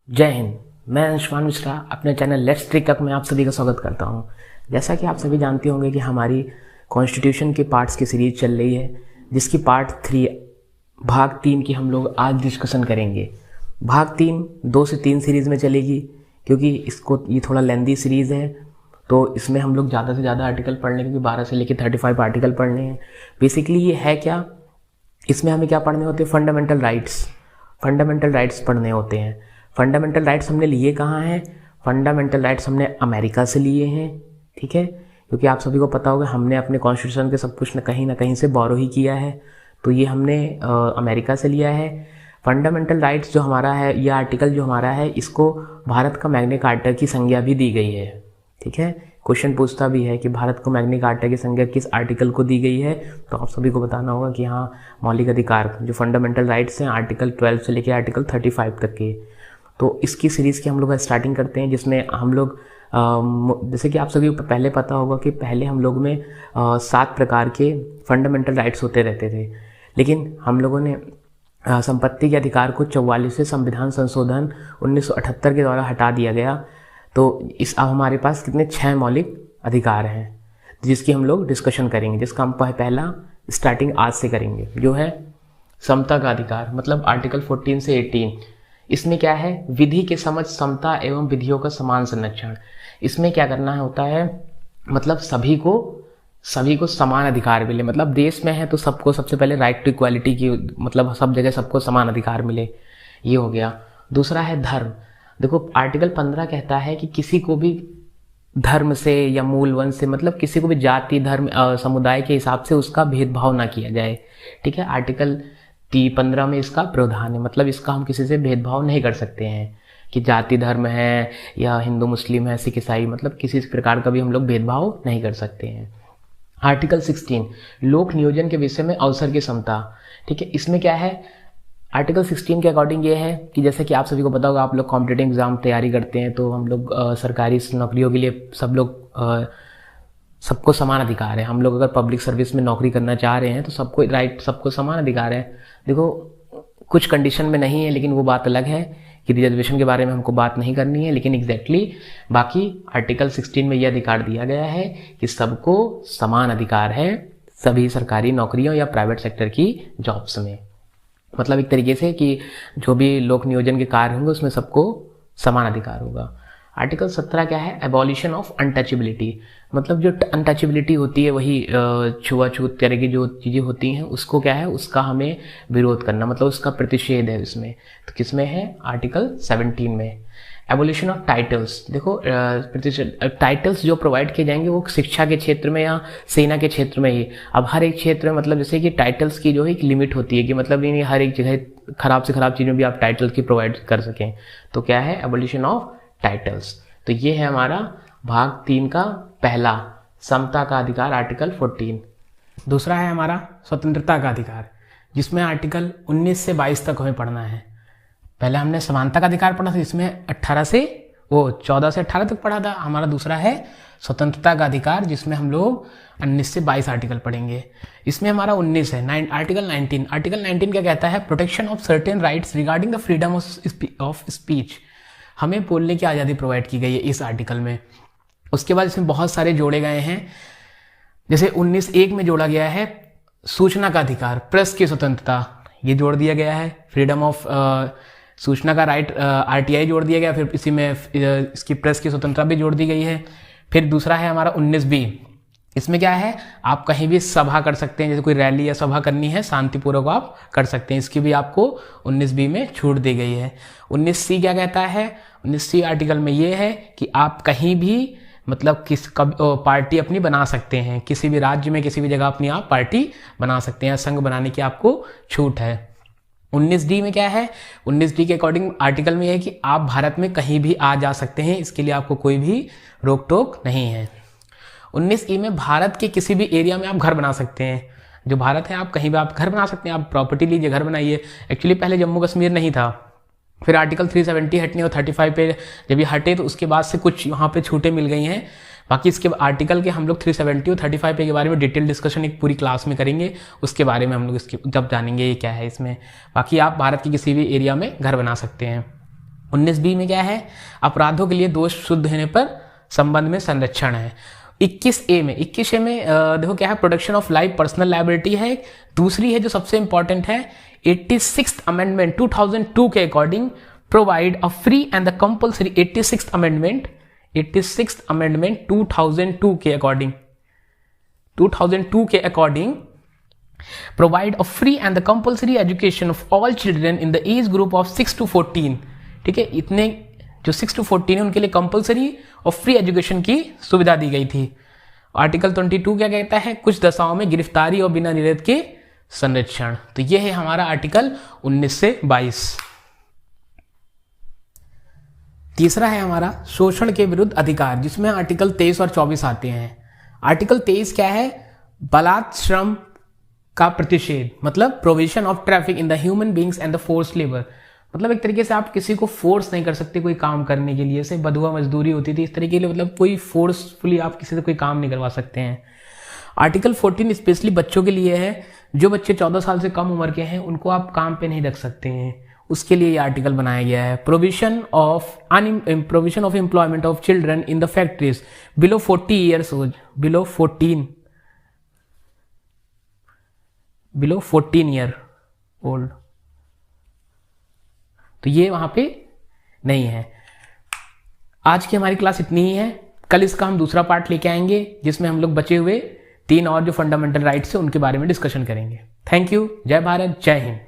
जय हिंद। मैं अंशुमान मिश्रा अपने चैनल लेट्स ट्रिक में आप सभी का स्वागत करता हूं। जैसा कि आप सभी जानते होंगे कि हमारी कॉन्स्टिट्यूशन के पार्ट्स की सीरीज चल रही है, जिसकी पार्ट 3 भाग 3 की हम लोग आज डिस्कशन करेंगे। भाग 3 2 से 3 सीरीज़ में चलेगी, क्योंकि ये थोड़ा लेंदी सीरीज़ है, तो इसमें हम लोग ज़्यादा से ज़्यादा आर्टिकल पढ़ने, क्योंकि 12 से लेकर 35 आर्टिकल पढ़ने हैं। बेसिकली ये है क्या, इसमें हमें क्या पढ़ने होते हैं? फंडामेंटल राइट्स पढ़ने होते हैं। फंडामेंटल राइट्स हमने लिए कहाँ हैं? फंडामेंटल राइट्स हमने अमेरिका से लिए हैं, ठीक है। क्योंकि आप सभी को पता होगा हमने अपने कॉन्स्टिट्यूशन के सब कुछ ना कहीं से बोरो ही किया है, तो ये हमने अमेरिका से लिया है। फंडामेंटल राइट्स जो हमारा है, ये आर्टिकल जो हमारा है, इसको भारत का मैग्ना कार्टा की संज्ञा भी दी गई है, ठीक है। क्वेश्चन पूछता भी है कि भारत को मैग्ना कार्टा की संज्ञा किस आर्टिकल को दी गई है, तो आप सभी को बताना होगा कि हाँ, मौलिक अधिकार जो फंडामेंटल राइट्स हैं, आर्टिकल 12 से लेकर आर्टिकल 35 तक के। तो इसकी सीरीज़ की हम लोग स्टार्टिंग करते हैं, जिसमें हम लोग जैसे कि आप सभी को पहले पता होगा कि पहले हम लोग में 7 प्रकार के फंडामेंटल राइट्स होते रहते थे, लेकिन हम लोगों ने संपत्ति के अधिकार को 44वें संविधान संशोधन 1978 के द्वारा हटा दिया गया। तो अब हमारे पास कितने 6 मौलिक अधिकार हैं, जिसकी हम लोग डिस्कशन करेंगे, जिसका हम पहला स्टार्टिंग आज से करेंगे, जो है समता का अधिकार, मतलब आर्टिकल 14 से 18। इसमें क्या है? विधि के समझ समता एवं विधियों का समान संरक्षण। इसमें क्या करना होता है, मतलब सभी को समान अधिकार मिले। मतलब देश में है तो सबको सबसे पहले राइट टू इक्वालिटी की, मतलब सब जगह सबको समान अधिकार मिले, ये हो गया। दूसरा है धर्म। देखो आर्टिकल 15 कहता है कि किसी को भी धर्म से या मूल वंश से, मतलब किसी को भी जाति धर्म समुदाय के हिसाब से उसका भेदभाव ना किया जाए, ठीक है। आर्टिकल 15 में इसका प्रावधान है, मतलब इसका हम किसी से भेदभाव नहीं कर सकते हैं कि जाति धर्म है या हिंदू मुस्लिम है, सिख ईसाई, मतलब किसी प्रकार का भी हम लोग भेदभाव नहीं कर सकते हैं। आर्टिकल 16 लोक नियोजन के विषय में अवसर की समता, ठीक है। इसमें क्या है? आर्टिकल 16 के अकॉर्डिंग ये है कि जैसे कि आप सभी को पता होगा, आप लोग कॉम्पिटिटिव एग्जाम तैयारी करते हैं, तो हम लोग सरकारी नौकरियों के लिए सबको समान अधिकार है। हम लोग अगर पब्लिक सर्विस में नौकरी करना चाह रहे हैं तो सबको समान अधिकार है। देखो कुछ कंडीशन में नहीं है, लेकिन वो बात अलग है कि रिजर्वेशन के बारे में हमको बात नहीं करनी है, लेकिन एग्जैक्टली बाकी आर्टिकल 16 में ये अधिकार दिया गया है कि सबको समान अधिकार है सभी सरकारी नौकरियों या प्राइवेट सेक्टर की जॉब्स में। मतलब एक तरीके से कि जो भी लोक नियोजन के कार्य होंगे उसमें सबको समान अधिकार होगा। आर्टिकल 17 क्या है? Abolition of untouchability. मतलब जो अनटचेबिलिटी होती है, वही छुआछूत तरह की जो चीज़ें होती हैं, उसको क्या है, उसका हमें विरोध करना, मतलब उसका प्रतिषेध है इसमें। तो किसमें है? आर्टिकल 17 में। Abolition of titles. देखो टाइटल्स जो प्रोवाइड किए जाएंगे वो शिक्षा के क्षेत्र में या सेना के क्षेत्र में ही। अब हर एक क्षेत्र में, मतलब जैसे कि टाइटल्स की जो है एक लिमिट होती है कि मतलब नहीं हर एक जगह खराब से खराब चीज़ों भी आप टाइटल्स की प्रोवाइड कर सकें। तो क्या है? Abolition of titles. तो ये है हमारा भाग 3 का पहला, समता का अधिकार, आर्टिकल 14। दूसरा है हमारा स्वतंत्रता का अधिकार, जिसमें आर्टिकल 19 से 22 तक हमें पढ़ना है। पहले हमने समानता का अधिकार पढ़ा था, इसमें 14 से 18 तक पढ़ा था। हमारा दूसरा है स्वतंत्रता का अधिकार, जिसमें हम लोग 19 से 22 आर्टिकल पढ़ेंगे। इसमें हमारा 19 है आर्टिकल 19। आर्टिकल 19 क्या कहता है? Protection of certain rights regarding the freedom of speech. हमें बोलने की आज़ादी प्रोवाइड की गई है इस आर्टिकल में। उसके बाद इसमें बहुत सारे जोड़े गए हैं, जैसे 19(1) में जोड़ा गया है सूचना का अधिकार, प्रेस की स्वतंत्रता, ये जोड़ दिया गया है। फ्रीडम ऑफ सूचना का राइट, RTI जोड़ दिया गया। फिर इसी में इसकी प्रेस की स्वतंत्रता भी जोड़ दी गई है। फिर दूसरा है हमारा 19(B). इसमें क्या है? आप कहीं भी सभा कर सकते हैं, जैसे कोई रैली या सभा करनी है, शांतिपूर्वक आप कर सकते हैं। इसकी भी आपको 19(B) में छूट दी गई है। 19(C) क्या कहता है? 19(C) आर्टिकल में ये है कि आप कहीं भी, मतलब पार्टी अपनी बना सकते हैं, किसी भी राज्य में किसी भी जगह अपनी आप पार्टी बना सकते हैं, संघ बनाने की आपको छूट है। 19D में क्या है? 19D के अकॉर्डिंग आर्टिकल में है कि आप भारत में कहीं भी आ जा सकते हैं, इसके लिए आपको कोई भी रोक टोक नहीं है। 19E में भारत के किसी भी एरिया में आप घर बना सकते हैं। जो भारत है, आप कहीं भी आप घर बना सकते हैं, आप प्रॉपर्टी लीजिए, घर बनाइए। एक्चुअली पहले जम्मू कश्मीर नहीं था, फिर आर्टिकल 370 हटने और 35 पे जब ये हटे तो उसके बाद से कुछ वहाँ पे छूटें मिल गई हैं। बाकी इसके आर्टिकल के हम लोग 370 और 35 पे के बारे में डिटेल डिस्कशन एक पूरी क्लास में करेंगे, उसके बारे में हम लोग इसके जब जानेंगे ये क्या है इसमें। बाकी आप भारत के किसी भी एरिया में घर बना सकते हैं। 19B में क्या है, अपराधों के लिए दोष शुद्ध होने पर संबंध में संरक्षण है। 21A में देखो क्या है, protection of life personal liability है। दूसरी है जो सबसे इंपॉर्टेंट है, 86th अमेंडमेंट 2002 के according provide a free and the compulsory 86th amendment 2002 के according provide a free and the compulsory education of all children in the age group of 6 to 14। ठीक है, इतने जो 6 to 14 है उनके लिए कंपल्सरी और फ्री एजुकेशन की सुविधा दी गई थी। आर्टिकल 22 क्या कहता है, कुछ दशाओं में गिरफ्तारी और बिना निरोध के संरक्षण। तो यह है हमारा आर्टिकल 19 से 22। तीसरा है हमारा शोषण के विरुद्ध अधिकार, जिसमें आर्टिकल 23 और 24 आते हैं। आर्टिकल 23 क्या है, बलात् श्रम का प्रतिषेध, मतलब provision of traffic in the human beings and the force labour. मतलब एक तरीके से आप किसी को फोर्स नहीं कर सकते कोई काम करने के लिए, जैसे बधुआ मजदूरी होती थी इस तरीके के लिए, मतलब कोई फोर्सफुली आप किसी से कोई काम नहीं करवा सकते हैं। आर्टिकल 14 स्पेशली बच्चों के लिए है, जो बच्चे 14 साल से कम उम्र के हैं उनको आप काम पे नहीं रख सकते हैं, उसके लिए ये आर्टिकल बनाया गया है। Provision of employment of children in the factories below 40 years old, below 14 year old, तो ये वहां पे नहीं है। आज की हमारी क्लास इतनी ही है। कल इसका हम दूसरा पार्ट लेके आएंगे जिसमें हम लोग बचे हुए 3 और जो फंडामेंटल राइट्स है उनके बारे में डिस्कशन करेंगे। Thank you. जय भारत, जय हिंद।